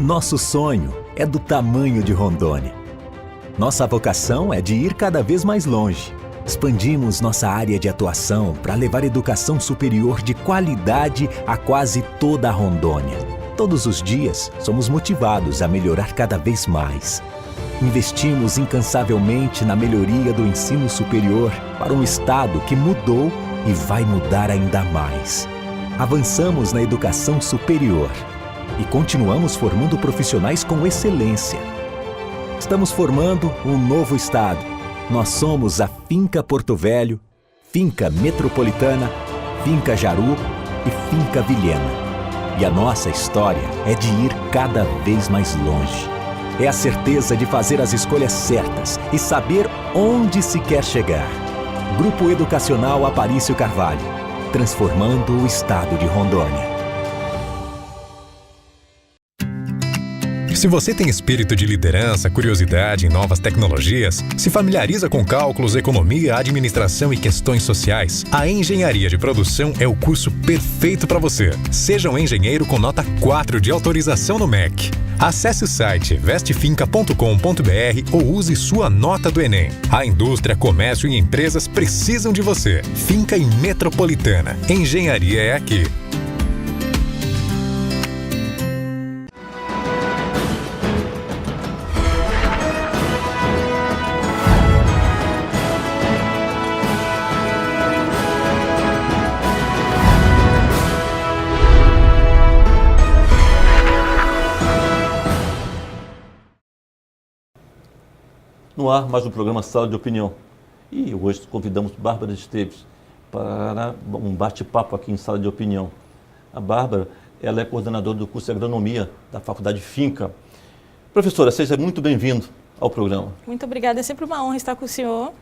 Nosso sonho é do tamanho de Rondônia. Nossa vocação é de ir cada vez mais longe. Expandimos nossa área de atuação para levar educação superior de qualidade a quase toda a Rondônia. Todos os dias, somos motivados a melhorar cada vez mais. Investimos incansavelmente na melhoria do ensino superior para um estado que mudou e vai mudar ainda mais. Avançamos na educação superior e continuamos formando profissionais com excelência. Estamos formando um novo estado. Nós somos a Finca Porto Velho, Finca Metropolitana, Finca Jaru e Finca Vilhena. E a nossa história é de ir cada vez mais longe. É a certeza de fazer as escolhas certas e saber onde se quer chegar. Grupo Educacional Aparício Carvalho, transformando o estado de Rondônia. Se você tem espírito de liderança, curiosidade em novas tecnologias, se familiariza com cálculos, economia, administração e questões sociais, a Engenharia de Produção é o curso perfeito para você. Seja um engenheiro com nota 4 de autorização no MEC. Acesse o site vestefinca.com.br ou use sua nota do Enem. A indústria, comércio e empresas precisam de você. Finca e Metropolitana. Engenharia é aqui. No ar, mais um programa Sala de Opinião. E hoje convidamos Bárbara Esteves para um bate-papo aqui em Sala de Opinião. A Bárbara, ela é coordenadora do curso de Agronomia da Faculdade Finca. Professora, seja muito bem-vindo ao programa. Muito obrigada, é sempre uma honra estar com o senhor.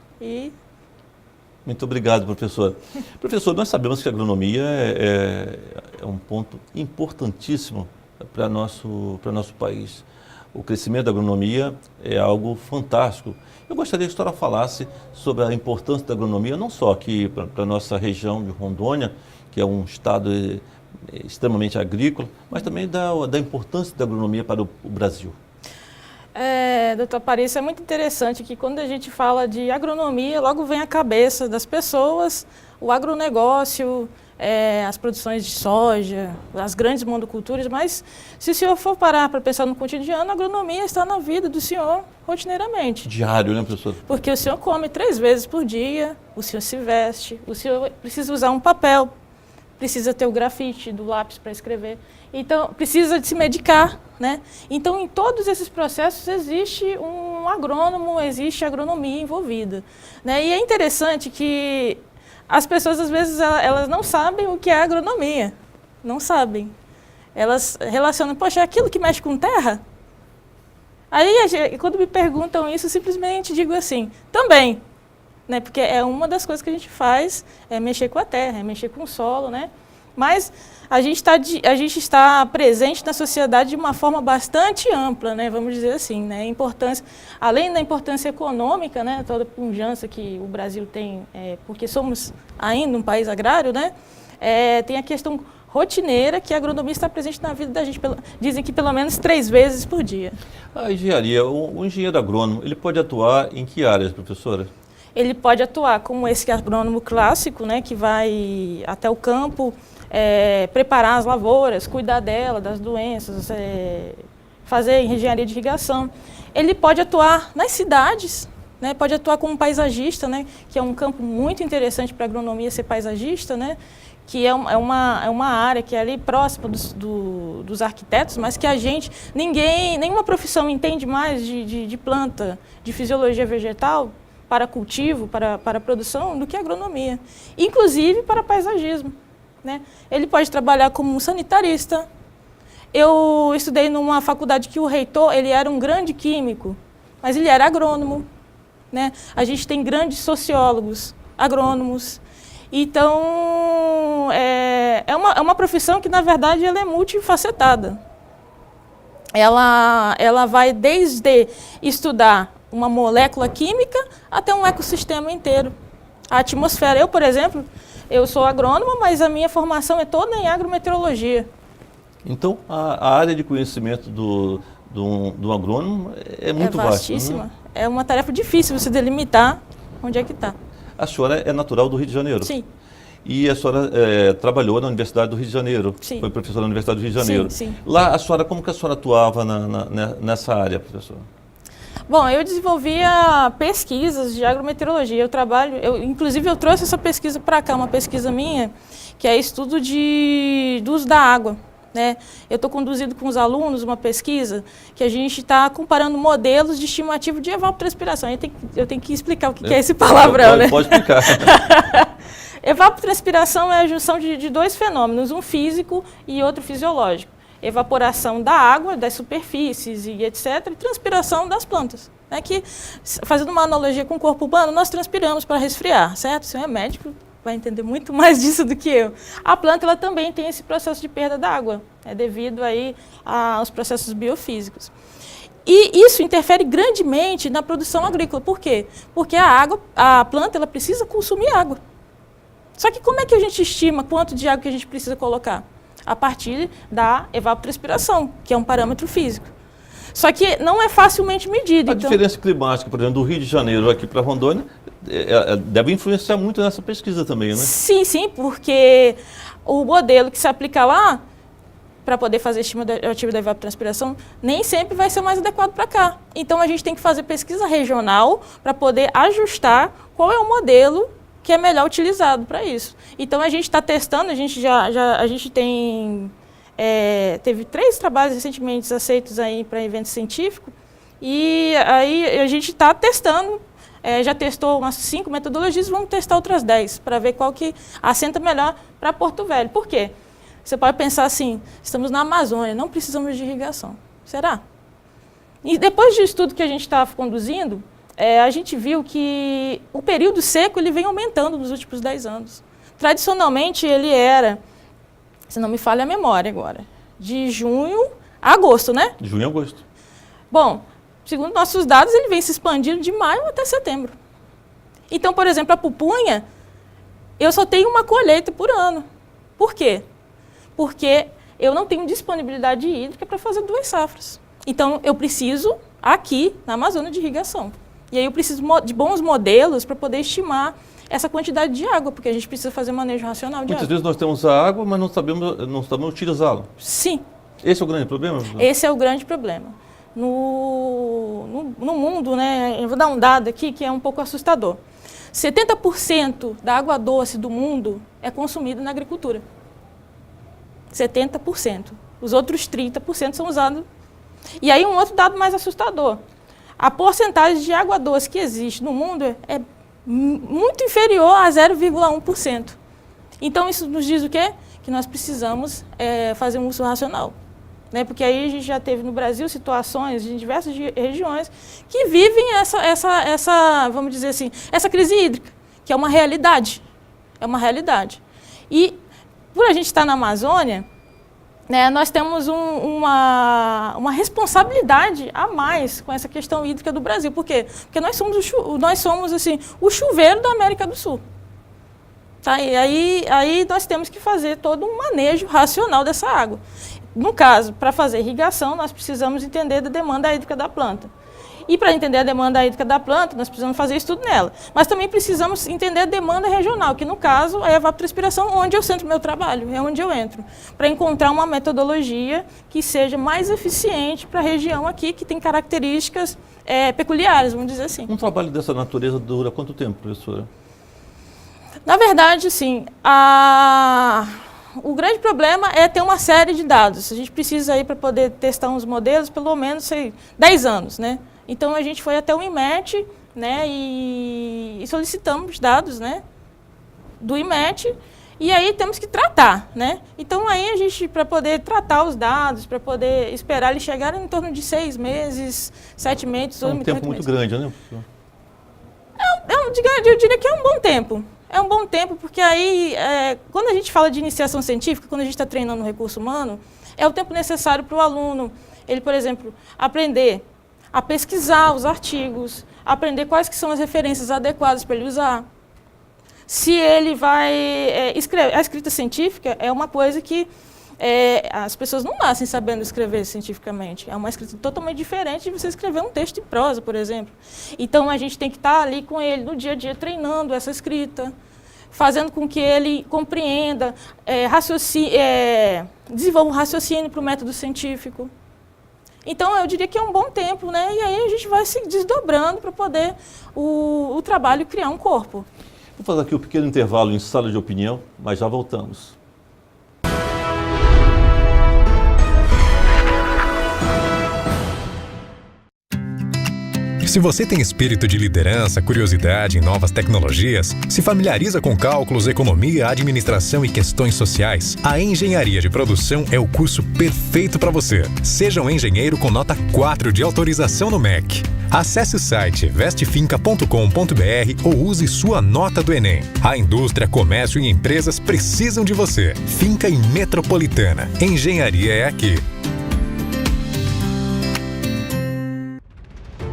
Muito obrigado, professora. Professor, nós sabemos que a agronomia é um ponto importantíssimo para nosso país. O crescimento da agronomia é algo fantástico. Eu gostaria que a senhora falasse sobre a importância da agronomia, não só aqui para a nossa região de Rondônia, que é um estado extremamente agrícola, mas também da importância da agronomia para o Brasil. Doutor Aparício, é muito interessante que quando a gente fala de agronomia, logo vem à cabeça das pessoas o agronegócio, as produções de soja, as grandes monoculturas, mas se o senhor for parar para pensar no cotidiano, a agronomia está na vida do senhor rotineiramente. Diário, né, professor? Porque o senhor come 3 vezes por dia, o senhor se veste, o senhor precisa usar um papel, precisa ter o grafite do lápis para escrever, então precisa de se medicar, né? Então, em todos esses processos existe um agrônomo, existe agronomia envolvida, né? E é interessante que as pessoas, às vezes, elas não sabem o que é agronomia. Não sabem. Elas relacionam, poxa, é aquilo que mexe com terra? Aí, quando me perguntam isso, eu simplesmente digo assim, também. Né? Porque é uma das coisas que a gente faz, é mexer com a terra, é mexer com o solo, né? Mas a gente está presente na sociedade de uma forma bastante ampla, né? Vamos dizer assim, né? Importância, além da importância econômica, né? Toda a pujança que o Brasil tem, porque somos ainda um país agrário, né? Tem a questão rotineira que a agronomia está presente na vida da gente, dizem que pelo menos 3 vezes por dia. A engenharia, o engenheiro agrônomo, ele pode atuar em que áreas, professora? Ele pode atuar como esse agrônomo clássico, né? Que vai até o campo, preparar as lavouras, cuidar dela, das doenças, fazer engenharia de irrigação. Ele pode atuar nas cidades, né, pode atuar como paisagista, né, que é um campo muito interessante para a agronomia ser paisagista, né, que é uma área que é ali próxima dos arquitetos, mas que nenhuma profissão entende mais de planta, de fisiologia vegetal, para cultivo, para produção, do que a agronomia, inclusive para paisagismo. Né? Ele pode trabalhar como um sanitarista. Eu estudei numa faculdade que o reitor ele era um grande químico, mas ele era agrônomo. Né? A gente tem grandes sociólogos, agrônomos. Então, é uma profissão que, na verdade, ela é multifacetada. Ela vai desde estudar uma molécula química até um ecossistema inteiro. A atmosfera. Eu, por exemplo, eu sou agrônoma, mas a minha formação é toda em agrometeorologia. Então, a área de conhecimento do agrônomo é muito vasta. Vastíssima. Né? É uma tarefa difícil você delimitar onde é que está. A senhora é natural do Rio de Janeiro? Sim. E a senhora trabalhou na Universidade do Rio de Janeiro? Sim. Foi professora na Universidade do Rio de Janeiro? Sim, sim. Lá, como que a senhora atuava nessa área, professora? Bom, eu desenvolvia pesquisas de agrometeorologia. Inclusive eu trouxe essa pesquisa para cá, uma pesquisa minha, que é estudo do uso da água. Né? Eu estou conduzindo com os alunos uma pesquisa que a gente está comparando modelos de estimativa de evapotranspiração. Eu tenho que explicar o que é esse palavrão, né? Pode explicar. Evapotranspiração é a junção de dois fenômenos, um físico e outro fisiológico. Evaporação da água, das superfícies e etc., e transpiração das plantas. Né? Que, fazendo uma analogia com o corpo humano, nós transpiramos para resfriar, certo? Você é médico, vai entender muito mais disso do que eu. A planta ela também tem esse processo de perda d'água, devido aí aos processos biofísicos. E isso interfere grandemente na produção agrícola. Por quê? Porque a planta ela precisa consumir água. Só que como é que a gente estima quanto de água que a gente precisa colocar? A partir da evapotranspiração, que é um parâmetro físico. Só que não é facilmente medido. A diferença climática, por exemplo, do Rio de Janeiro aqui para Rondônia, deve influenciar muito nessa pesquisa também, né? Sim, sim, porque o modelo que se aplica lá, para poder fazer estimativa da evapotranspiração, nem sempre vai ser mais adequado para cá. Então, a gente tem que fazer pesquisa regional para poder ajustar qual é o modelo que é melhor utilizado para isso. Então, a gente está testando, a gente teve 3 trabalhos recentemente aceitos aí para evento científico, e aí a gente está testando, já testou umas 5 metodologias, vamos testar outras 10, para ver qual que assenta melhor para Porto Velho. Por quê? Você pode pensar assim, estamos na Amazônia, não precisamos de irrigação. Será? E depois do estudo que a gente estava conduzindo, a gente viu que o período seco ele vem aumentando nos últimos 10 anos. Tradicionalmente, ele era, se não me falha a memória agora, de junho a agosto, né? De junho a agosto. Bom, segundo nossos dados, ele vem se expandindo de maio até setembro. Então, por exemplo, a pupunha, eu só tenho uma colheita por ano. Por quê? Porque eu não tenho disponibilidade hídrica para fazer 2 safras. Então, eu preciso, aqui, na Amazônia, de irrigação. E aí eu preciso de bons modelos para poder estimar essa quantidade de água, porque a gente precisa fazer manejo racional de Muitas água. vezes nós temos a água, mas não sabemos utilizá-la. Sim. Esse é o grande problema? Esse é o grande problema. No mundo, né, eu vou dar um dado aqui que é um pouco assustador. 70% da água doce do mundo é consumida na agricultura. 70%. Os outros 30% são usados. E aí um outro dado mais assustador. A porcentagem de água doce que existe no mundo é muito inferior a 0,1%. Então, isso nos diz o quê? Que nós precisamos fazer um uso racional. Né? Porque aí a gente já teve no Brasil situações em diversas regiões que vivem essa, vamos dizer assim, essa crise hídrica, que é uma realidade. É uma realidade. E, por a gente estar na Amazônia, né, nós temos uma responsabilidade a mais com essa questão hídrica do Brasil. Por quê? Porque nós somos assim, o chuveiro da América do Sul. Tá? E aí nós temos que fazer todo um manejo racional dessa água. No caso, para fazer irrigação, nós precisamos entender da demanda hídrica da planta. E para entender a demanda hídrica da planta, nós precisamos fazer estudo nela. Mas também precisamos entender a demanda regional, que no caso é a evapotranspiração, onde eu centro meu trabalho, é onde eu entro. Para encontrar uma metodologia que seja mais eficiente para a região aqui, que tem características peculiares, vamos dizer assim. Um trabalho dessa natureza dura quanto tempo, professora? Na verdade, sim, o grande problema é ter uma série de dados. A gente precisa aí para poder testar uns modelos, pelo menos 10 anos, né? Então a gente foi até o IMET, né, e solicitamos dados, né, do IMET, e aí temos que tratar, né? Então aí a gente, para poder tratar os dados, para poder esperar eles chegarem em torno de 6 meses, 7 meses, É um tempo muito grande, né, professor? Eu diria que é um bom tempo. É um bom tempo, porque aí, quando a gente fala de iniciação científica, quando a gente está treinando o recurso humano, é o tempo necessário para o aluno, ele, por exemplo, aprender a pesquisar os artigos, aprender quais que são as referências adequadas para ele usar. Se ele vai escrever, a escrita científica é uma coisa que as pessoas não nascem sabendo escrever cientificamente. É uma escrita totalmente diferente de você escrever um texto em prosa, por exemplo. Então, a gente tem que estar ali com ele no dia a dia, treinando essa escrita, fazendo com que ele compreenda, desenvolva um raciocínio para o método científico. Então, eu diria que é um bom tempo, né? E aí a gente vai se desdobrando para poder o trabalho criar um corpo. Vou fazer aqui um pequeno intervalo em sala de opinião, mas já voltamos. Se você tem espírito de liderança, curiosidade em novas tecnologias, se familiariza com cálculos, economia, administração e questões sociais, a Engenharia de Produção é o curso perfeito para você. Seja um engenheiro com nota 4 de autorização no MEC. Acesse o site vestefinca.com.br ou use sua nota do Enem. A indústria, comércio e empresas precisam de você. Finca e Metropolitana. Engenharia é aqui.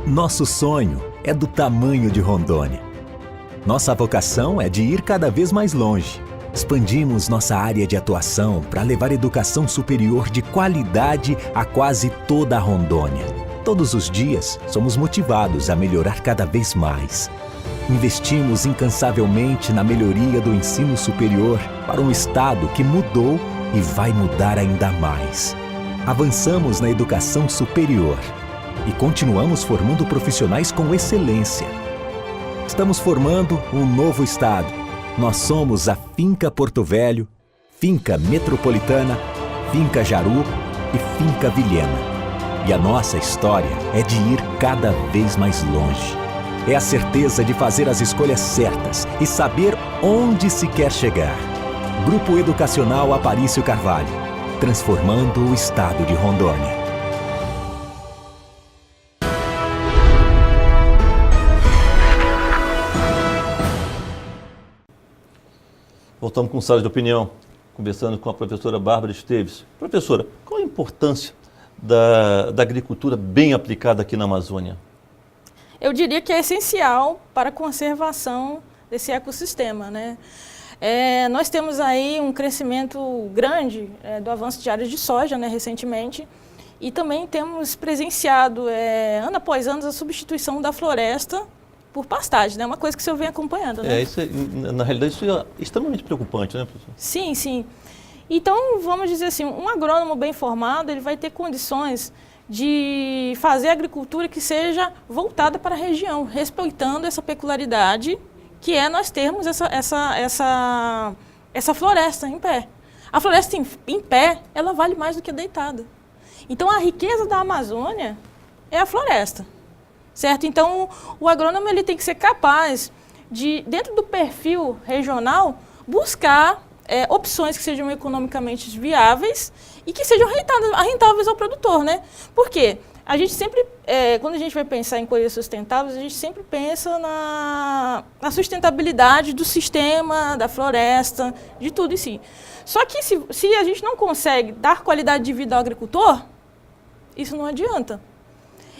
Nosso sonho é do tamanho de Rondônia. Nossa vocação é de ir cada vez mais longe. Expandimos nossa área de atuação para levar educação superior de qualidade a quase toda a Rondônia. Todos os dias, somos motivados a melhorar cada vez mais. Investimos incansavelmente na melhoria do ensino superior para um estado que mudou e vai mudar ainda mais. Avançamos na educação superior e continuamos formando profissionais com excelência. Estamos formando um novo estado. Nós somos a Finca Porto Velho, Finca Metropolitana, Finca Jaru e Finca Vilhena. E a nossa história é de ir cada vez mais longe. É a certeza de fazer as escolhas certas e saber onde se quer chegar. Grupo Educacional Aparício Carvalho, transformando o estado de Rondônia. Voltamos com sala de opinião, conversando com a professora Bárbara Esteves. Professora, qual a importância da agricultura bem aplicada aqui na Amazônia? Eu diria que é essencial para a conservação desse ecossistema, né? Nós temos aí um crescimento grande do avanço de áreas de soja, né, recentemente, e também temos presenciado, ano após ano, a substituição da floresta por pastagem, né? Uma coisa que o senhor vem acompanhando, né? Na realidade, isso é extremamente preocupante, né, professor? Sim, sim. Então, vamos dizer assim, um agrônomo bem formado, ele vai ter condições de fazer agricultura que seja voltada para a região, respeitando essa peculiaridade que é nós termos essa floresta em pé. A floresta em pé, ela vale mais do que deitada. Então, a riqueza da Amazônia é a floresta. Certo? Então, o agrônomo ele tem que ser capaz de, dentro do perfil regional, buscar opções que sejam economicamente viáveis e que sejam rentáveis ao produtor, né? Por quê? A gente sempre, quando a gente vai pensar em coisas sustentáveis, a gente sempre pensa na sustentabilidade do sistema, da floresta, de tudo em si. Só que se a gente não consegue dar qualidade de vida ao agricultor, isso não adianta.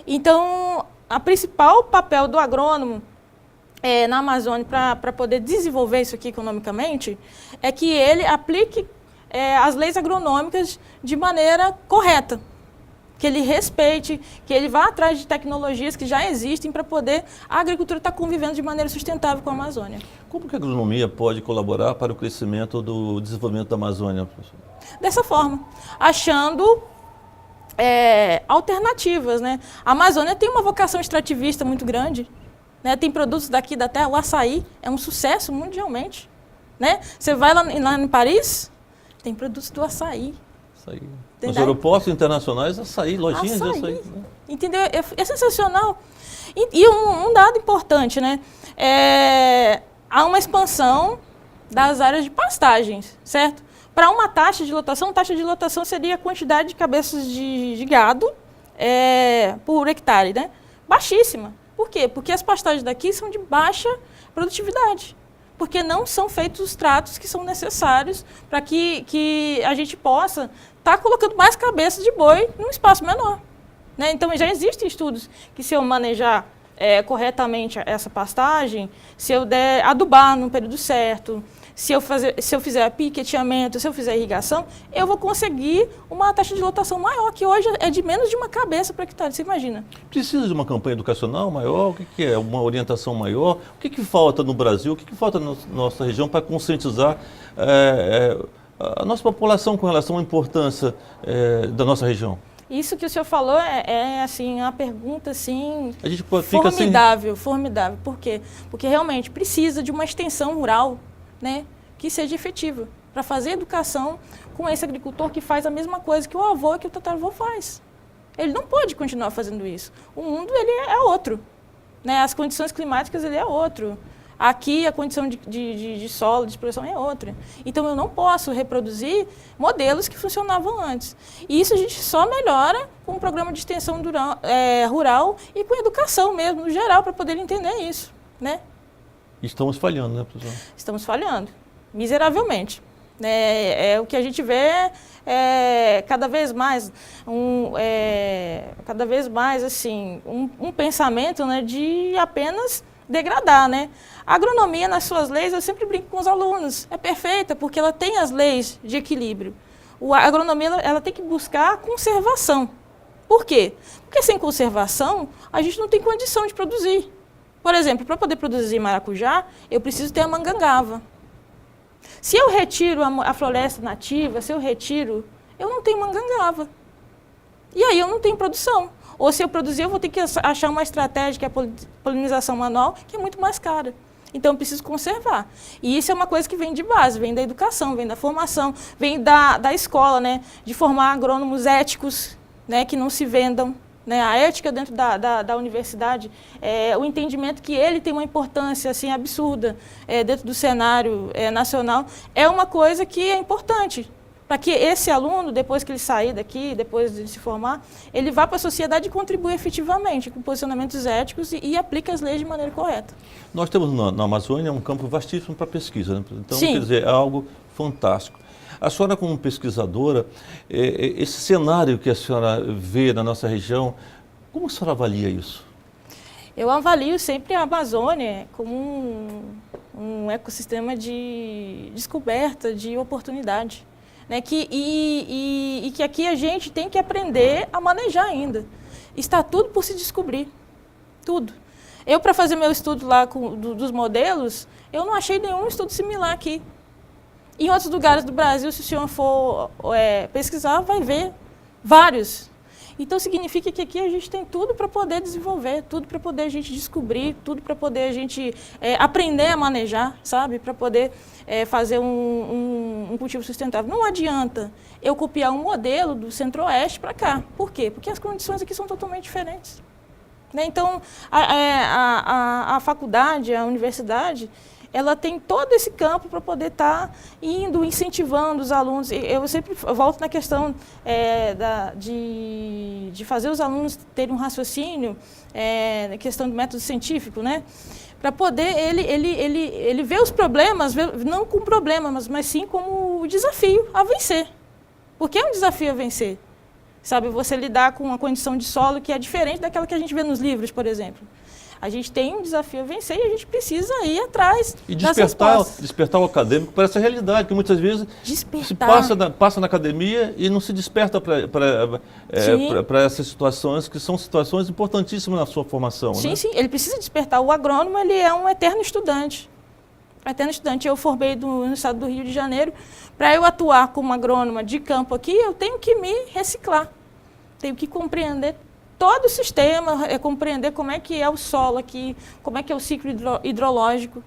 Então, o principal papel do agrônomo na Amazônia para poder desenvolver isso aqui economicamente é que ele aplique as leis agronômicas de maneira correta, que ele respeite, que ele vá atrás de tecnologias que já existem para poder a agricultura estar convivendo de maneira sustentável com a Amazônia. Como que a agronomia pode colaborar para o crescimento do desenvolvimento da Amazônia, professor? Dessa forma, achando alternativas, né? A Amazônia tem uma vocação extrativista muito grande, né? Tem produtos daqui da terra, o açaí é um sucesso mundialmente, né? Você vai lá em Paris, tem produtos do açaí. Açaí. Nos aeroportos internacionais, açaí, lojinhas de açaí. Né? Entendeu? É sensacional. E um dado importante, né? Há uma expansão das áreas de pastagens, certo? Para uma taxa de lotação seria a quantidade de cabeças de gado por hectare, né? Baixíssima. Por quê? Porque as pastagens daqui são de baixa produtividade. Porque não são feitos os tratos que são necessários para que a gente possa estar colocando mais cabeças de boi num espaço menor. Né? Então, já existem estudos que se eu manejar corretamente essa pastagem, se eu der adubar no período certo, se eu fizer piqueteamento, se eu fizer irrigação, eu vou conseguir uma taxa de lotação maior, que hoje é de menos de uma cabeça para hectare, você imagina. Precisa de uma campanha educacional maior? O que é? Uma orientação maior? O que falta no Brasil? O que falta na nossa região para conscientizar a nossa população com relação à importância da nossa região? Isso que o senhor falou assim, uma pergunta assim, a gente formidável. Por quê? Porque realmente precisa de uma extensão rural, né, que seja efetiva para fazer educação com esse agricultor que faz a mesma coisa que o avô e que o tataravô faz. Ele não pode continuar fazendo isso. O mundo ele é outro, né? As condições climáticas ele é outro. Aqui a condição de solo, de expressão é outra. Então eu não posso reproduzir modelos que funcionavam antes. E isso a gente só melhora com um programa de extensão rural e com educação mesmo, no geral, para poder entender isso, né? Estamos falhando, né, professor? Estamos falhando, miseravelmente. O que a gente vê cada vez mais assim, um pensamento, né, de apenas degradar, né? A agronomia, nas suas leis, eu sempre brinco com os alunos, é perfeita porque ela tem as leis de equilíbrio. A agronomia ela tem que buscar a conservação. Por quê? Porque sem conservação, a gente não tem condição de produzir. Por exemplo, para poder produzir maracujá, eu preciso ter a mangangava. Se eu retiro a floresta nativa, eu não tenho mangangava. E aí eu não tenho produção. Ou se eu produzir, eu vou ter que achar uma estratégia, que é a polinização manual, que é muito mais cara. Então, eu preciso conservar. E isso é uma coisa que vem de base, vem da educação, vem da formação, vem da escola, né? De formar agrônomos éticos, né? Que não se vendam. Né? A ética dentro da universidade, o entendimento que ele tem uma importância assim, absurda dentro do cenário nacional, é uma coisa que é importante. Para que esse aluno, depois que ele sair daqui, depois de se formar, ele vá para a sociedade e contribua efetivamente com posicionamentos éticos e aplique as leis de maneira correta. Nós temos na Amazônia um campo vastíssimo para pesquisa, né? Então, Sim. Quer dizer, é algo fantástico. A senhora, como pesquisadora, esse cenário que a senhora vê na nossa região, como a senhora avalia isso? Eu avalio sempre a Amazônia como um ecossistema de descoberta, de oportunidade. Né, e que aqui a gente tem que aprender a manejar ainda. Está tudo por se descobrir, tudo. Eu, para fazer meu estudo lá dos modelos, eu não achei nenhum estudo similar aqui. Em outros lugares do Brasil, se o senhor for pesquisar, vai ver vários. Então, significa que aqui a gente tem tudo para poder desenvolver, tudo para poder a gente descobrir, tudo para poder a gente aprender a manejar, sabe? Para poder fazer um cultivo sustentável. Não adianta eu copiar um modelo do Centro-Oeste para cá. Por quê? Porque as condições aqui são totalmente diferentes. Né? Então, a faculdade, a universidade, ela tem todo esse campo para poder estar indo, incentivando os alunos. Eu sempre volto na questão de fazer os alunos terem um raciocínio, na questão do método científico, né? Para poder ele ver os problemas, não como problemas, mas sim como desafio a vencer. Porque é um desafio a vencer. Sabe, você lidar com uma condição de solo que é diferente daquela que a gente vê nos livros, por exemplo. A gente tem um desafio a vencer e a gente precisa ir atrás das respostas. Despertar o acadêmico para essa realidade, que muitas vezes se passa na academia e não se desperta para essas situações, que são situações importantíssimas na sua formação. Sim, né? sim, ele precisa despertar. O agrônomo, ele é um eterno estudante. Eu formei no estado do Rio de Janeiro. Para eu atuar como agrônoma de campo aqui, eu tenho que me reciclar. Tenho que compreender todo o sistema, compreender como é que é o solo aqui, como é que é o ciclo hidrológico,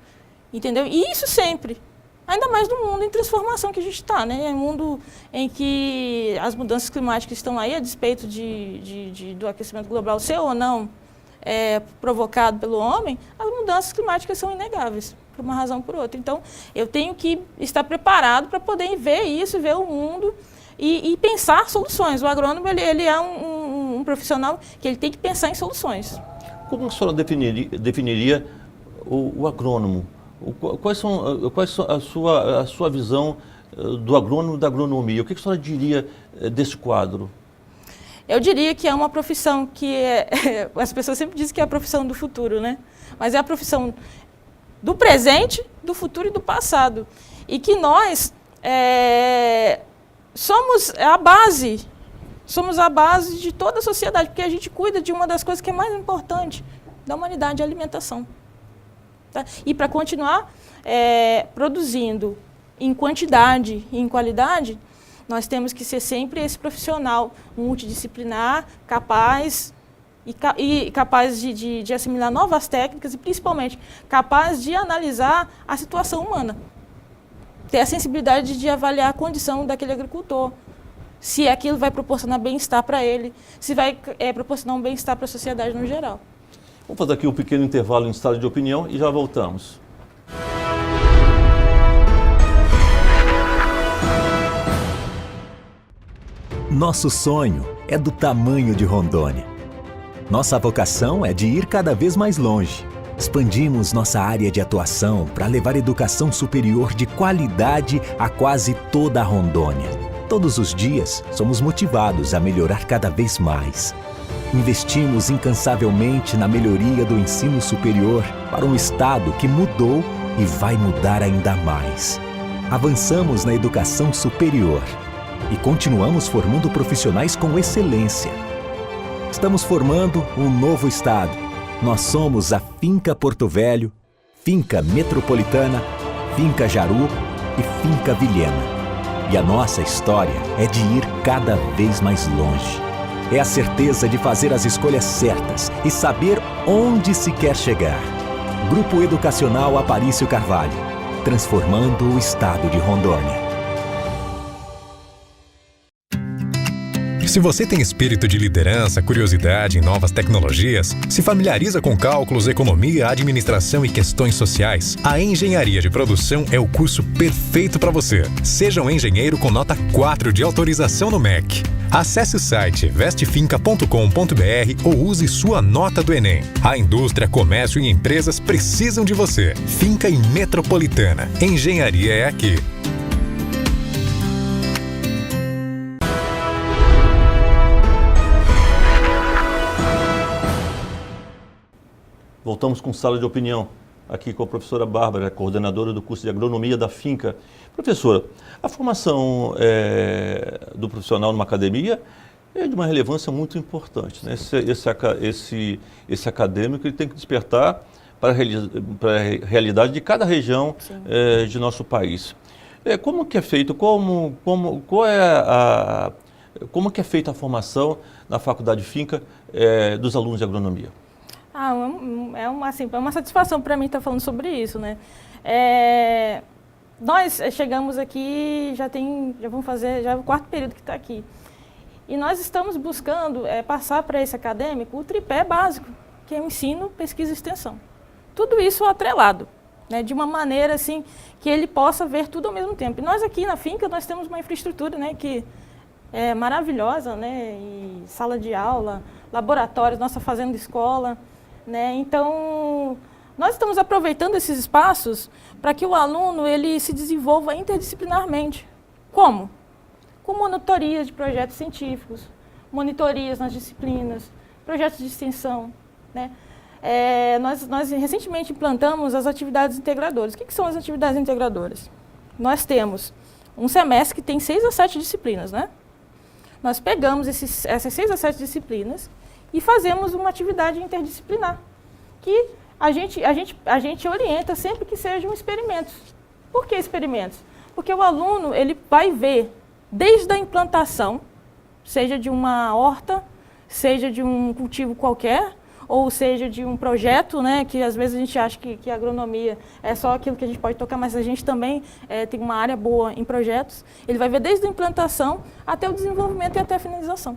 entendeu? E isso sempre, ainda mais no mundo em transformação que a gente está, né? É um mundo em que as mudanças climáticas estão aí, a despeito do aquecimento global ser ou não provocado pelo homem, as mudanças climáticas são inegáveis, por uma razão ou por outra. Então, eu tenho que estar preparado para poder ver isso, ver o mundo e pensar soluções. O agrônomo ele é um profissional que ele tem que pensar em soluções. Como a senhora definiria o agrônomo? Quais são a sua visão do agrônomo e da agronomia? O que a senhora diria desse quadro? Eu diria que é uma profissão que as pessoas sempre dizem que é a profissão do futuro, né? Mas é a profissão do presente, do futuro e do passado. e que nós somos a base de toda a sociedade, porque a gente cuida de uma das coisas que é mais importante da humanidade, a alimentação. Tá? E para continuar produzindo em quantidade e em qualidade, nós temos que ser sempre esse profissional multidisciplinar, capaz de assimilar novas técnicas e, principalmente, capaz de analisar a situação humana. Ter a sensibilidade de avaliar a condição daquele agricultor, se aquilo vai proporcionar bem-estar para ele, se vai proporcionar um bem-estar para a sociedade no geral. Vamos fazer aqui um pequeno intervalo em estado de opinião e já voltamos. Nosso sonho é do tamanho de Rondônia. Nossa vocação é de ir cada vez mais longe. Expandimos nossa área de atuação para levar educação superior de qualidade a quase toda a Rondônia. Todos os dias, somos motivados a melhorar cada vez mais. Investimos incansavelmente na melhoria do ensino superior para um estado que mudou e vai mudar ainda mais. Avançamos na educação superior e continuamos formando profissionais com excelência. Estamos formando um novo estado. Nós somos a Finca Porto Velho, Finca Metropolitana, Finca Jaru e Finca Vilhena. E a nossa história é de ir cada vez mais longe. É a certeza de fazer as escolhas certas e saber onde se quer chegar. Grupo Educacional Aparício Carvalho, transformando o estado de Rondônia. Se você tem espírito de liderança, curiosidade em novas tecnologias, se familiariza com cálculos, economia, administração e questões sociais, a Engenharia de Produção é o curso perfeito para você. Seja um engenheiro com nota 4 de autorização no MEC. Acesse o site vestefinca.com.br ou use sua nota do Enem. A indústria, comércio e empresas precisam de você. Finca e Metropolitana. Engenharia é aqui. Voltamos com sala de opinião, aqui com a professora Bárbara, coordenadora do curso de agronomia da Finca. Professora, a formação do profissional numa academia é de uma relevância muito importante, né? Esse acadêmico ele tem que despertar para a realidade de cada região de nosso país. Como que é feito, como que é feita a formação na Faculdade Finca dos alunos de agronomia? É uma satisfação para mim estar falando sobre isso, né? Nós chegamos aqui, já vamos fazer o quarto período que está aqui. E nós estamos buscando passar para esse acadêmico o tripé básico, que é o ensino, pesquisa e extensão. Tudo isso atrelado, né? De uma maneira assim que ele possa ver tudo ao mesmo tempo. E nós aqui na Finca, nós temos uma infraestrutura, né, que é maravilhosa, né? E sala de aula, laboratórios, nossa fazenda escola. Né? Então, nós estamos aproveitando esses espaços para que o aluno ele se desenvolva interdisciplinarmente. Como? Com monitorias de projetos científicos, monitorias nas disciplinas, projetos de extensão. Né? Nós recentemente implantamos as atividades integradoras. O que são as atividades integradoras? Nós temos um semestre que tem 6 a 7 disciplinas. Né? Nós pegamos essas 6 a 7 disciplinas e fazemos uma atividade interdisciplinar, que a gente orienta sempre que sejam experimentos. Por que experimentos? Porque o aluno ele vai ver, desde a implantação, seja de uma horta, seja de um cultivo qualquer, ou seja de um projeto, né, que às vezes a gente acha que a agronomia é só aquilo que a gente pode tocar, mas a gente também tem uma área boa em projetos. Ele vai ver desde a implantação até o desenvolvimento e até a finalização.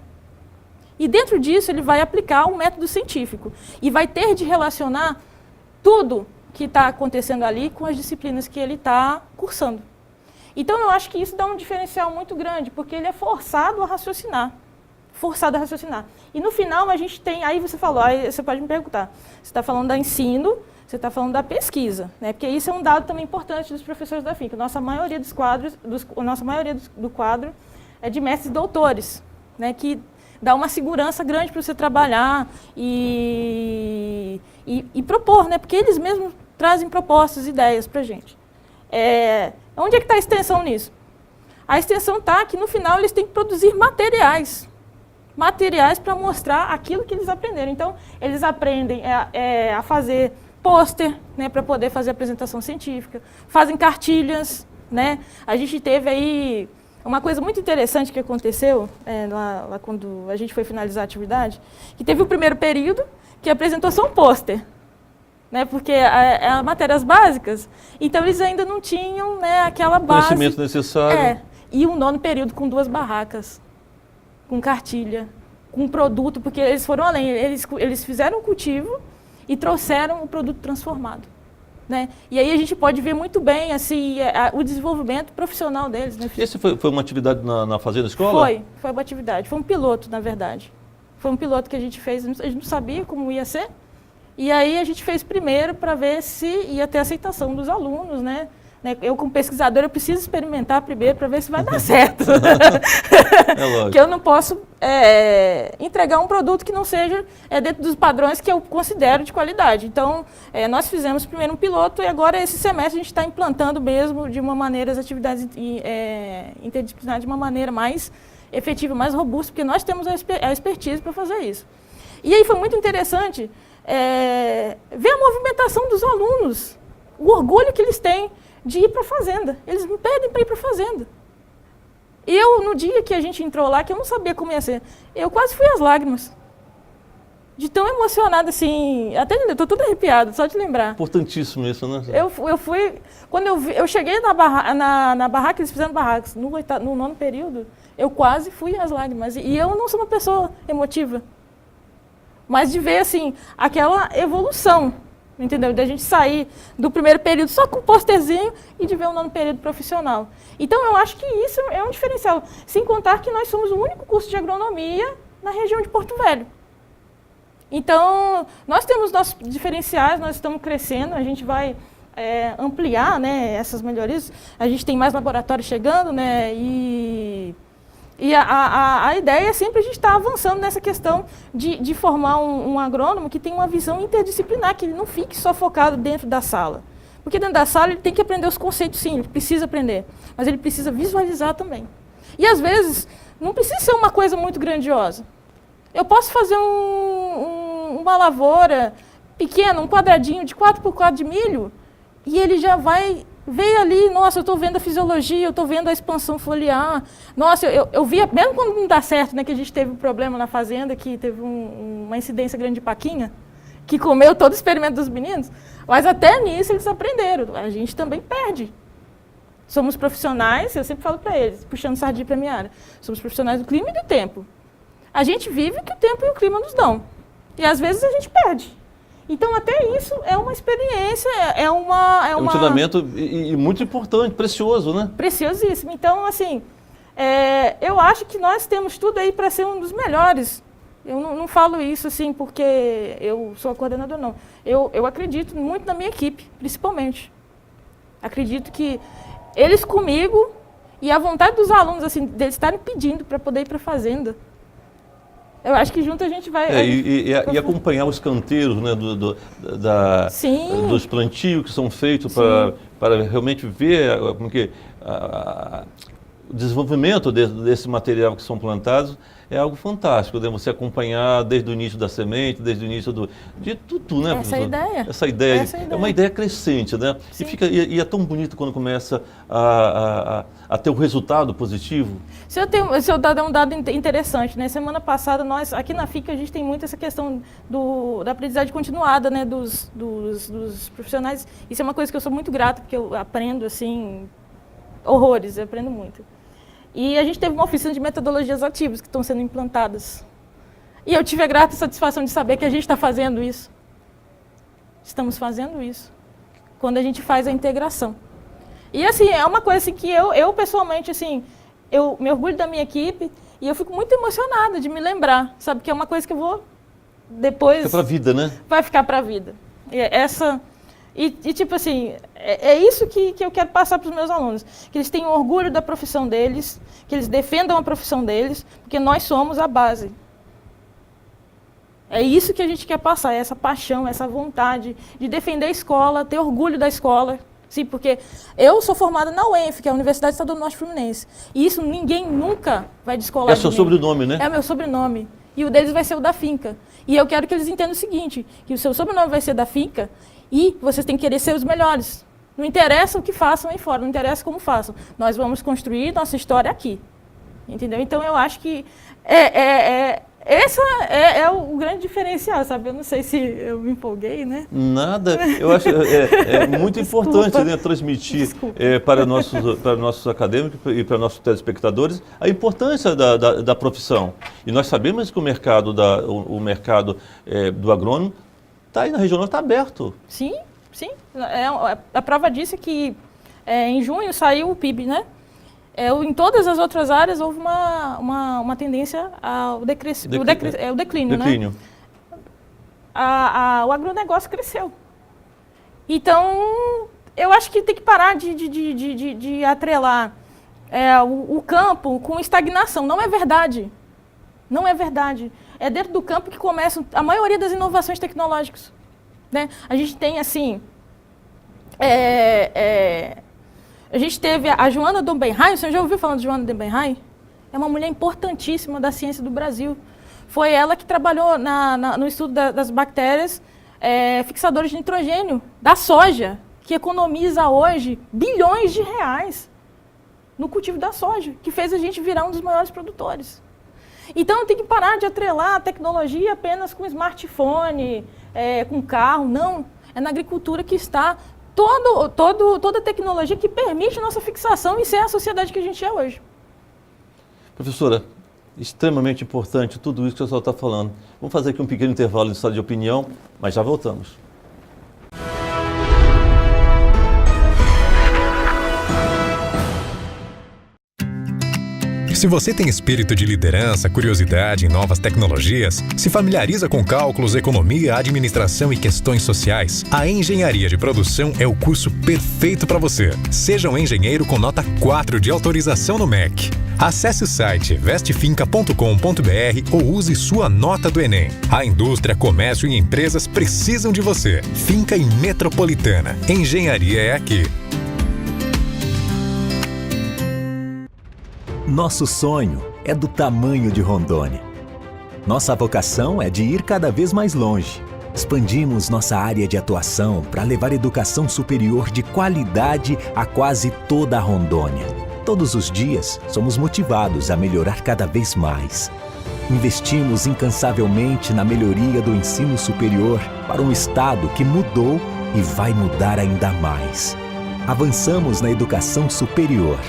E dentro disso ele vai aplicar um método científico e vai ter de relacionar tudo que está acontecendo ali com as disciplinas que ele está cursando. Então eu acho que isso dá um diferencial muito grande, porque ele é forçado a raciocinar. E no final a gente tem, aí você falou, aí você pode me perguntar, você está falando da ensino, você está falando da pesquisa, né? Porque isso é um dado também importante dos professores da Finca. Nossa maioria do quadro é de mestres e doutores, né? Que dá uma segurança grande para você trabalhar e propor, né? Porque eles mesmos trazem propostas, ideias para a gente. Onde é que está a extensão nisso? A extensão está que no final eles têm que produzir materiais para mostrar aquilo que eles aprenderam. Então, eles aprendem a fazer pôster, né, para poder fazer apresentação científica, fazem cartilhas, né? A gente teve aí uma coisa muito interessante que aconteceu lá quando a gente foi finalizar a atividade, que teve o primeiro período que apresentou só um pôster, né, porque eram matérias básicas, então eles ainda não tinham, né, aquela base. Conhecimento necessário. E um 9º período com 2 barracas, com cartilha, com produto, porque eles foram além, eles fizeram um cultivo e trouxeram o produto transformado, né? E aí a gente pode ver muito bem assim, o desenvolvimento profissional deles. Né? Esse foi uma atividade na Fazenda Escola? Foi uma atividade, foi um piloto, na verdade. Foi um piloto que a gente fez, a gente não sabia como ia ser, e aí a gente fez primeiro para ver se ia ter aceitação dos alunos, né? Eu, como pesquisadora, eu preciso experimentar primeiro para ver se vai dar certo. É lógico. Porque eu não posso entregar um produto que não seja dentro dos padrões que eu considero de qualidade. Então, nós fizemos primeiro um piloto e agora, esse semestre, a gente está implantando mesmo de uma maneira as atividades interdisciplinares de uma maneira mais efetiva, mais robusta, porque nós temos a expertise para fazer isso. E aí foi muito interessante ver a movimentação dos alunos, o orgulho que eles têm de ir para a fazenda. Eles me pedem para ir para a fazenda. Eu, no dia que a gente entrou lá, que eu não sabia como ia ser, eu quase fui às lágrimas. De tão emocionada, assim, até estou toda arrepiada, só de lembrar. Importantíssimo isso, né? Eu fui, quando eu cheguei na barraca, eles fizeram barracas, no 9º período, eu quase fui às lágrimas. E eu não sou uma pessoa emotiva, mas de ver, assim, aquela evolução, entendeu? Da gente sair do primeiro período só com o posterzinho e de ver o 9º período profissional. Então, eu acho que isso é um diferencial. Sem contar que nós somos o único curso de agronomia na região de Porto Velho. Então, nós temos nossos diferenciais, nós estamos crescendo, a gente vai ampliar, né, essas melhorias. A gente tem mais laboratórios chegando, né, e a ideia é sempre a gente estar avançando nessa questão de formar um agrônomo que tem uma visão interdisciplinar, que ele não fique só focado dentro da sala. Porque dentro da sala ele tem que aprender os conceitos, sim, ele precisa aprender, mas ele precisa visualizar também. E às vezes não precisa ser uma coisa muito grandiosa. Eu posso fazer uma lavoura pequena, um quadradinho de 4x4 de milho, e ele já vai ver ali, nossa, eu estou vendo a fisiologia, eu estou vendo a expansão foliar. Nossa, eu vi, mesmo quando não dá certo, né, que a gente teve um problema na fazenda, que teve uma incidência grande de paquinha, que comeu todo o experimento dos meninos, mas até nisso eles aprenderam. A gente também perde. Somos profissionais, eu sempre falo para eles, puxando sardinha para a minha área, somos profissionais do clima e do tempo. A gente vive o que o tempo e o clima nos dão. E às vezes a gente perde. Então, até isso é uma experiência, é um treinamento e muito importante, precioso, né? Preciosíssimo. Então, assim, eu acho que nós temos tudo aí para ser um dos melhores. Eu não falo isso, assim, porque eu sou a coordenadora, não. Eu acredito muito na minha equipe, principalmente. Acredito que eles comigo e a vontade dos alunos, assim, deles estarem pedindo para poder ir para a fazenda. Eu acho que junto a gente vai... E acompanhar os canteiros, né, dos plantios que são feitos para realmente ver como que, o desenvolvimento desse material que são plantados é algo fantástico, né? Você acompanhar desde o início da semente, desde o início de tudo, né? Essa ideia é uma ideia crescente, né? E é tão bonito quando começa a ter um resultado positivo. Se eu dar um dado interessante, né? Semana passada, nós, aqui na FIC, a gente tem muito essa questão da aprendizagem continuada, né? Dos profissionais. Isso é uma coisa que eu sou muito grata, porque eu aprendo, assim, horrores, eu aprendo muito. E a gente teve uma oficina de metodologias ativas que estão sendo implantadas. E eu tive a grata satisfação de saber que a gente está fazendo isso. Estamos fazendo isso. Quando a gente faz a integração. E, assim, é uma coisa assim, que eu pessoalmente, assim, eu me orgulho da minha equipe e eu fico muito emocionada de me lembrar, sabe? Que é uma coisa que eu vou depois... Fica para a vida, né? Vai ficar para a vida. E, tipo assim, é isso que eu quero passar para os meus alunos. Que eles tenham orgulho da profissão deles, que eles defendam a profissão deles, porque nós somos a base. É isso que a gente quer passar, essa paixão, essa vontade de defender a escola, ter orgulho da escola, Sim, porque eu sou formada na UENF, que é a Universidade Estadual do Norte Fluminense. E isso ninguém nunca vai descolar É de seu mim. sobrenome, né? É o meu sobrenome. E o deles vai ser o da finca. E eu quero que eles entendam o seguinte, que o seu sobrenome vai ser da finca e vocês têm que querer ser os melhores. Não interessa o que façam aí fora, não interessa como façam. Nós vamos construir nossa história aqui. Entendeu? Então, eu acho que esse é o grande diferencial, sabe? Eu não sei se eu me empolguei, né? Nada, eu acho muito importante, né, transmitir para nossos acadêmicos e para nossos telespectadores a importância da profissão. E nós sabemos que o mercado do agrônomo está aí na região, está aberto. Sim, sim. A prova disso é que em junho saiu o PIB, né? Em todas as outras áreas houve uma tendência ao declínio, Declínio. né? O agronegócio cresceu. Então, eu acho que tem que parar de atrelar o campo com estagnação. Não é verdade. Não é verdade. É dentro do campo que começam a maioria das inovações tecnológicas. Né? A gente tem, assim... A gente teve a Joana Dombenheim, o senhor já ouviu falar de Joana Dombenheim? É uma mulher importantíssima da ciência do Brasil. Foi ela que trabalhou no estudo das bactérias fixadoras de nitrogênio, da soja, que economiza hoje bilhões de reais no cultivo da soja, que fez a gente virar um dos maiores produtores. Então tem que parar de atrelar a tecnologia apenas com smartphone, com carro, não. É na agricultura que está toda a tecnologia que permite a nossa fixação e ser a sociedade que a gente é hoje. Professora, extremamente importante tudo isso que a senhora está falando. Vamos fazer aqui um pequeno intervalo de estado de opinião, mas já voltamos. Se você tem espírito de liderança, curiosidade em novas tecnologias, se familiariza com cálculos, economia, administração e questões sociais, a Engenharia de Produção é o curso perfeito para você. Seja um engenheiro com nota 4 de autorização no MEC. Acesse o site vestefinca.com.br ou use sua nota do Enem. A indústria, comércio e empresas precisam de você. Finca e Metropolitana. Engenharia é aqui. Nosso sonho é do tamanho de Rondônia. Nossa vocação é de ir cada vez mais longe. Expandimos nossa área de atuação para levar educação superior de qualidade a quase toda a Rondônia. Todos os dias, somos motivados a melhorar cada vez mais. Investimos incansavelmente na melhoria do ensino superior para um estado que mudou e vai mudar ainda mais. Avançamos na educação superior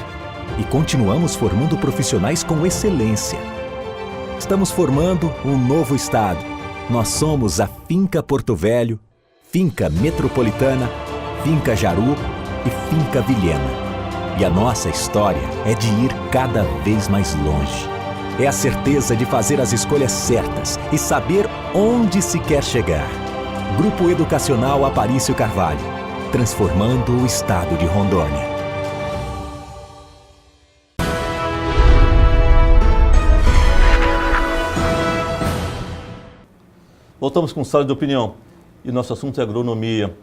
e continuamos formando profissionais com excelência. Estamos formando um novo estado. Nós somos a Finca Porto Velho, Finca Metropolitana, Finca Jaru e Finca Vilhena. E a nossa história é de ir cada vez mais longe. É a certeza de fazer as escolhas certas e saber onde se quer chegar. Grupo Educacional Aparício Carvalho, transformando o estado de Rondônia. Voltamos com o Sala de Opinião e nosso assunto é agronomia.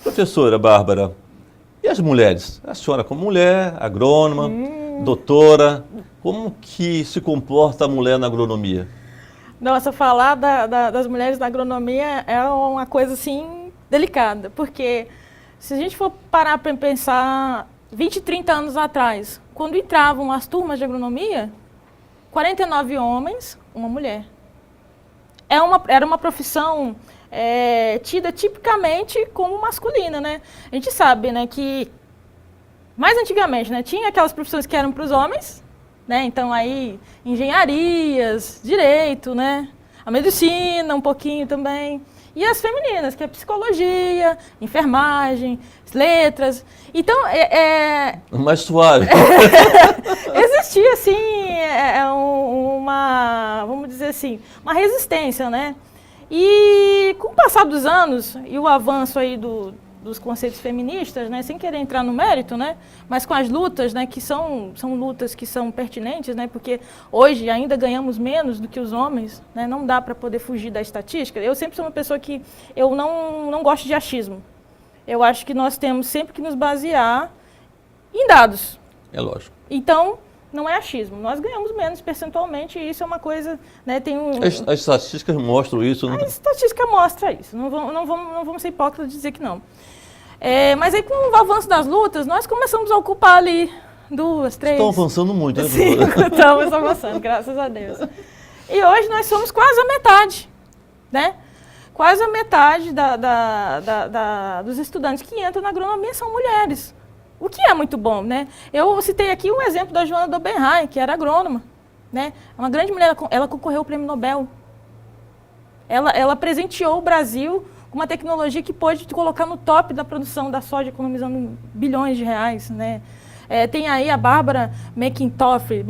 Professora Bárbara, e as mulheres? A senhora como mulher, agrônoma, doutora, como que se comporta a mulher na agronomia? Nossa, falar das mulheres na agronomia é uma coisa assim delicada, porque se a gente for parar para pensar 20, 30 anos atrás, quando entravam as turmas de agronomia, 49 homens, uma mulher. Era uma profissão tida tipicamente como masculina, né? A gente sabe, né, que mais antigamente, né, tinha aquelas profissões que eram para os homens, né? Então aí engenharias, direito, né? A medicina um pouquinho também. E as femininas, que é psicologia, enfermagem, letras. Então, Mais suave. existia, assim, vamos dizer assim, uma resistência, né? E com o passar dos anos e o avanço aí dos conceitos feministas, né, sem querer entrar no mérito, né, mas com as lutas, né, que são lutas que são pertinentes, né, porque hoje ainda ganhamos menos do que os homens, né, não dá para poder fugir da estatística. Eu sempre sou uma pessoa que eu não gosto de achismo. eu acho que nós temos sempre que nos basear em dados. É lógico. Então, não é achismo. Nós ganhamos menos percentualmente e isso é uma coisa, né, tem um... As estatísticas mostram isso, né? A estatística mostra isso, não vamos ser hipócritas de dizer que não. Mas aí, com o avanço das lutas, nós começamos a ocupar ali 2, 3... Estão avançando muito, né, 5, estamos avançando, graças a Deus. E hoje nós somos quase a metade, né? Quase a metade dos estudantes que entram na agronomia são mulheres. O que é muito bom, né? Eu citei aqui um exemplo da Joana Dobenheim, que era agrônoma, né? Uma grande mulher, ela concorreu ao Prêmio Nobel. Ela presenteou o Brasil com uma tecnologia que pôde colocar no top da produção da soja, economizando bilhões de reais, né? Tem aí a Bárbara McIntosh,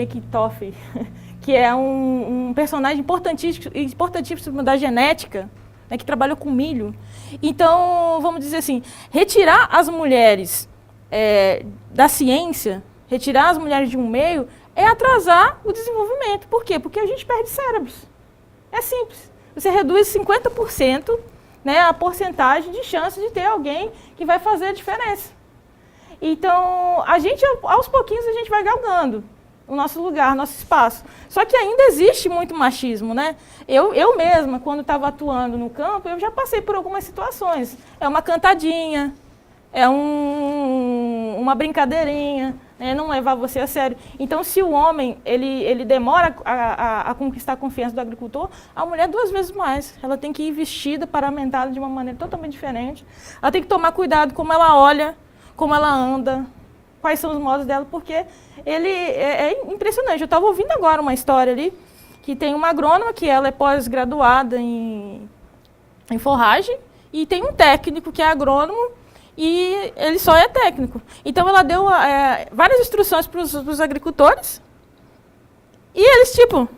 que é um personagem importantíssimo da genética, né, que trabalhou com milho. Então, vamos dizer assim, retirar as mulheres da ciência, retirar as mulheres de um meio, é atrasar o desenvolvimento. Por quê? Porque a gente perde cérebros. É simples. Você reduz 50%, né, a porcentagem de chance de ter alguém que vai fazer a diferença. Então, aos pouquinhos, a gente vai galgando o nosso lugar, o nosso espaço. Só que ainda existe muito machismo, né? Eu mesma, quando estava atuando no campo, eu já passei por algumas situações. É uma cantadinha, é uma brincadeirinha, né? Não levar você a sério. Então, se o homem ele demora a conquistar a confiança do agricultor, a mulher 2 vezes mais. Ela tem que ir vestida, paramentada de uma maneira totalmente diferente. Ela tem que tomar cuidado como ela olha, como ela anda, quais são os modos dela, porque é impressionante. Eu estava ouvindo agora uma história ali, que tem uma agrônoma que ela é pós-graduada em forragem, e tem um técnico que é agrônomo, e ele só é técnico. Então, ela deu várias instruções para os agricultores, e eles, tipo...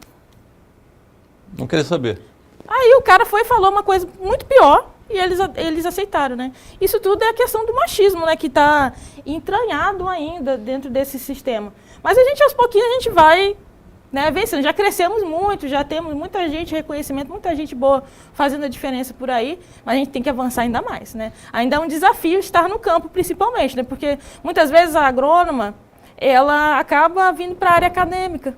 Não querem saber. Aí o cara foi e falou uma coisa muito pior, e eles aceitaram, né? Isso tudo é a questão do machismo, né? Que está entranhado ainda dentro desse sistema. Mas aos pouquinhos, a gente vai, né, vencendo. Já crescemos muito, já temos muita gente, reconhecimento, muita gente boa fazendo a diferença por aí, mas a gente tem que avançar ainda mais, né? Ainda é um desafio estar no campo, principalmente, né? Porque muitas vezes a agrônoma, ela acaba vindo para a área acadêmica.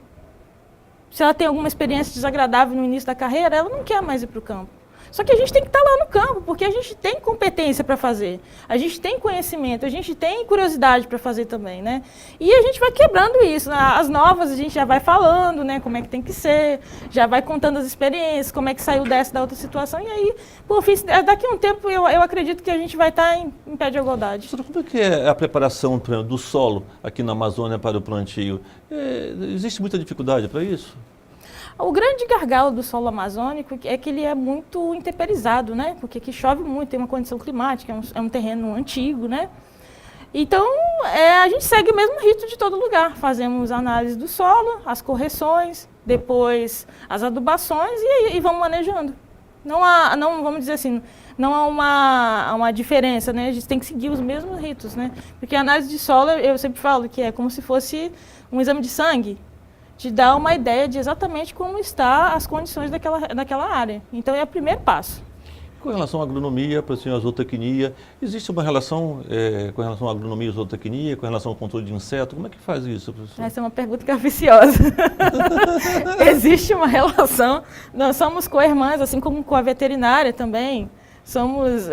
Se ela tem alguma experiência desagradável no início da carreira, ela não quer mais ir para o campo. Só que a gente tem que estar lá no campo, porque a gente tem competência para fazer, a gente tem conhecimento, a gente tem curiosidade para fazer também, né? E a gente vai quebrando isso. As novas a gente já vai falando, né, como é que tem que ser, já vai contando as experiências, como é que saiu da outra situação, e aí, por fim, daqui a um tempo eu acredito que a gente vai estar em pé de igualdade. Como é que é a preparação do solo aqui na Amazônia para o plantio? Existe muita dificuldade para isso? O grande gargalo do solo amazônico é que ele é muito intemperizado, né? Porque aqui chove muito, tem uma condição climática, é um terreno antigo, né? Então, a gente segue o mesmo ritmo de todo lugar. Fazemos análise do solo, as correções, depois as adubações e vamos manejando. Não, vamos dizer assim, não há uma diferença, né? A gente tem que seguir os mesmos ritos, né? Porque a análise de solo, eu sempre falo que é como se fosse um exame de sangue, te dá uma ideia de exatamente como estão as condições daquela área. Então, é o primeiro passo. Com relação à agronomia, para a zootecnia, existe uma relação com relação à agronomia e zootecnia, com relação ao controle de inseto? Como é que faz isso, professor? Essa é uma pergunta capciosa. Existe uma relação. Nós somos co-irmãs, assim como com a veterinária também. Somos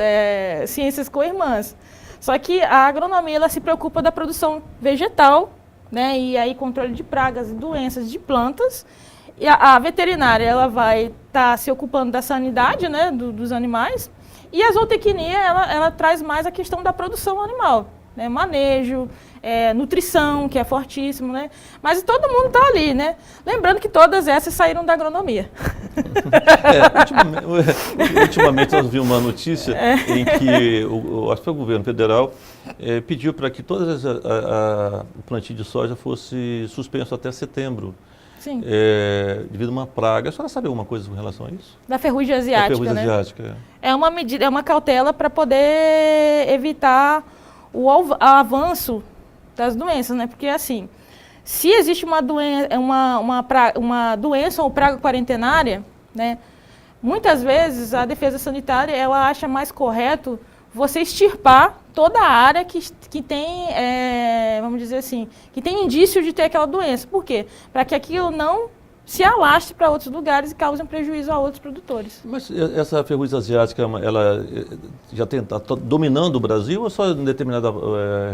ciências co-irmãs. Só que a agronomia ela se preocupa da produção vegetal, né, e aí controle de pragas e doenças de plantas. E a veterinária ela vai estar se ocupando da sanidade, né, dos animais. E a zootecnia ela traz mais a questão da produção animal, né, manejo, nutrição, que é fortíssimo, né? Mas todo mundo está ali, né? Lembrando que todas essas saíram da agronomia. Ultimamente nós vimos uma notícia em que acho que foi o governo federal pediu para que o plantio de soja fosse suspenso até setembro. Sim. Devido a uma praga. A senhora sabe alguma coisa com relação a isso? Da ferrugem asiática, da ferrugem né? asiática. É uma medida, é uma cautela para poder evitar o avanço das doenças, né? Porque assim, se existe uma doença ou praga quarentenária, né? Muitas vezes a defesa sanitária ela acha mais correto você extirpar toda a área que tem, vamos dizer assim, que tem indício de ter aquela doença. Por quê? Para que aquilo não se alastre para outros lugares e cause um prejuízo a outros produtores. Mas essa ferrugem asiática, ela já está dominando o Brasil ou só em determinada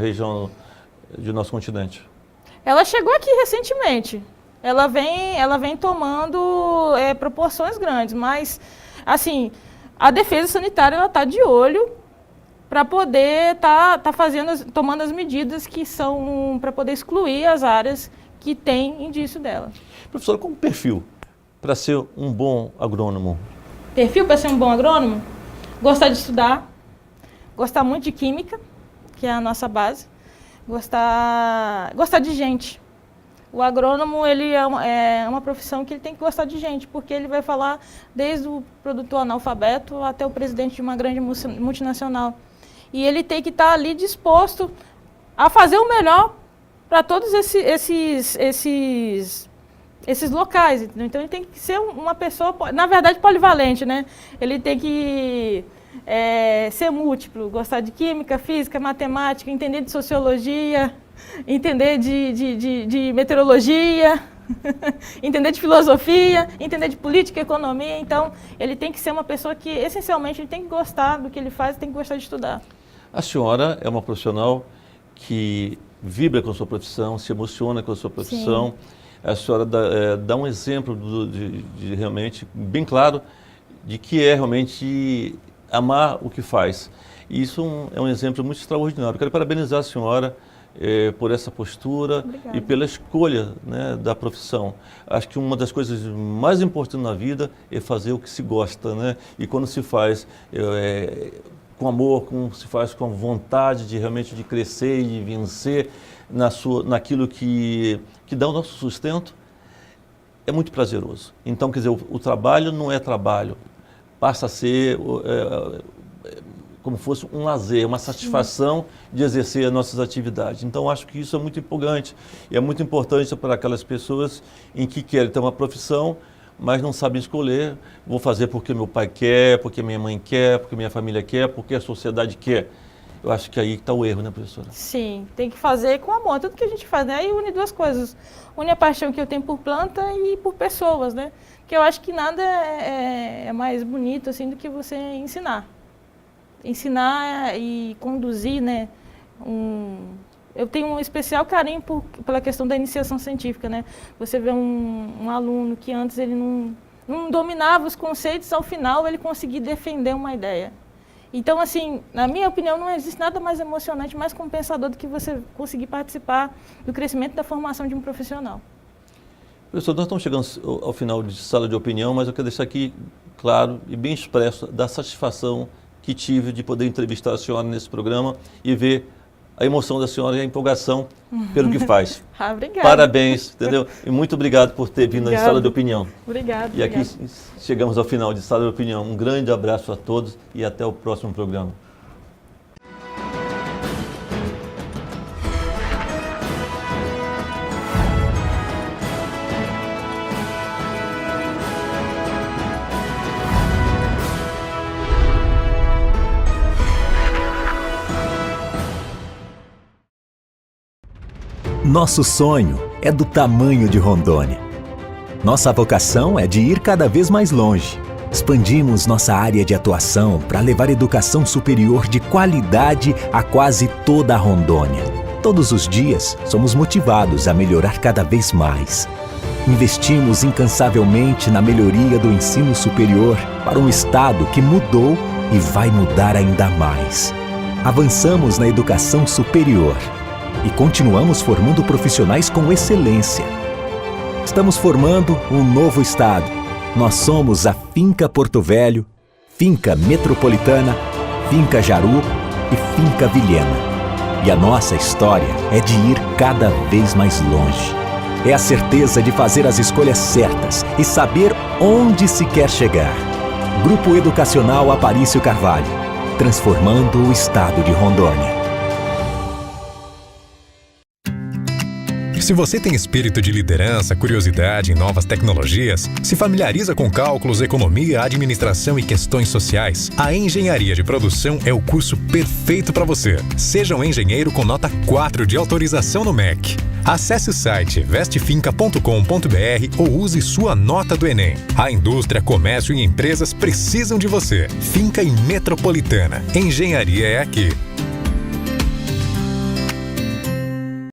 região do nosso continente? Ela chegou aqui recentemente. Ela vem tomando proporções grandes, mas, assim, a defesa sanitária está de olho para poder tomando as medidas que são para poder excluir as áreas que têm indício dela. Professora, qual o perfil para ser um bom agrônomo? Perfil para ser um bom agrônomo? Gostar de estudar, gostar muito de química, que é a nossa base, gostar de gente. O agrônomo, ele é uma profissão que ele tem que gostar de gente, porque ele vai falar desde o produtor analfabeto até o presidente de uma grande multinacional. E ele tem que estar ali disposto a fazer o melhor para todos esses locais. Então, ele tem que ser uma pessoa, na verdade, polivalente, né? Ele tem que ser múltiplo, gostar de química, física, matemática, entender de sociologia, entender de meteorologia, entender de filosofia, entender de política, economia. Então, ele tem que ser uma pessoa que, essencialmente, ele tem que gostar do que ele faz, tem que gostar de estudar. A senhora é uma profissional que vibra com a sua profissão, se emociona com a sua profissão. Sim. A senhora dá um exemplo de realmente, bem claro, de que é realmente amar o que faz. E isso é um exemplo muito extraordinário. Quero parabenizar a senhora por essa postura. Obrigada. E pela escolha, né, da profissão. Acho que uma das coisas mais importantes na vida é fazer o que se gosta, né? E quando se faz com amor, se faz com vontade de realmente de crescer e de vencer naquilo que dá o nosso sustento, é muito prazeroso. Então, quer dizer, o trabalho não é trabalho, passa a ser como fosse um lazer, uma satisfação de exercer as nossas atividades. Então, acho que isso é muito empolgante e é muito importante para aquelas pessoas em que querem ter uma profissão, mas não sabem escolher. Vou fazer porque meu pai quer, porque minha mãe quer, porque minha família quer, porque a sociedade quer. Eu acho que aí está o erro, né, professora? Sim, tem que fazer com amor. Tudo que a gente faz, né? Aí une duas coisas. Une a paixão que eu tenho por planta e por pessoas, né? Porque eu acho que nada é mais bonito assim do que você ensinar. Ensinar e conduzir, né? Eu tenho um especial carinho pela questão da iniciação científica, né? Você vê um aluno que antes ele não dominava os conceitos, ao final ele conseguir defender uma ideia. Então, assim, na minha opinião, não existe nada mais emocionante, mais compensador do que você conseguir participar do crescimento da formação de um profissional. Professor, nós estamos chegando ao final de sala de opinião, mas eu quero deixar aqui claro e bem expresso da satisfação que tive de poder entrevistar a senhora nesse programa e ver a emoção da senhora e a empolgação pelo que faz. Obrigada. Parabéns, entendeu? E muito obrigado por ter vindo na sala de opinião. Obrigada. E aqui chegamos ao final de sala de opinião. Um grande abraço a todos e até o próximo programa. Nosso sonho é do tamanho de Rondônia. Nossa vocação é de ir cada vez mais longe. Expandimos nossa área de atuação para levar educação superior de qualidade a quase toda a Rondônia. Todos os dias, somos motivados a melhorar cada vez mais. Investimos incansavelmente na melhoria do ensino superior para um estado que mudou e vai mudar ainda mais. Avançamos na educação superior e continuamos formando profissionais com excelência. Estamos formando um novo estado. Nós somos a Finca Porto Velho, Finca Metropolitana, Finca Jaru e Finca Vilhena. E a nossa história é de ir cada vez mais longe. É a certeza de fazer as escolhas certas e saber onde se quer chegar. Grupo Educacional Aparício Carvalho, transformando o estado de Rondônia. Se você tem espírito de liderança, curiosidade em novas tecnologias, se familiariza com cálculos, economia, administração e questões sociais, a Engenharia de Produção é o curso perfeito para você. Seja um engenheiro com nota 4 de autorização no MEC. Acesse o site vestefinca.com.br ou use sua nota do Enem. A indústria, comércio e empresas precisam de você. Finca e Metropolitana. Engenharia é aqui.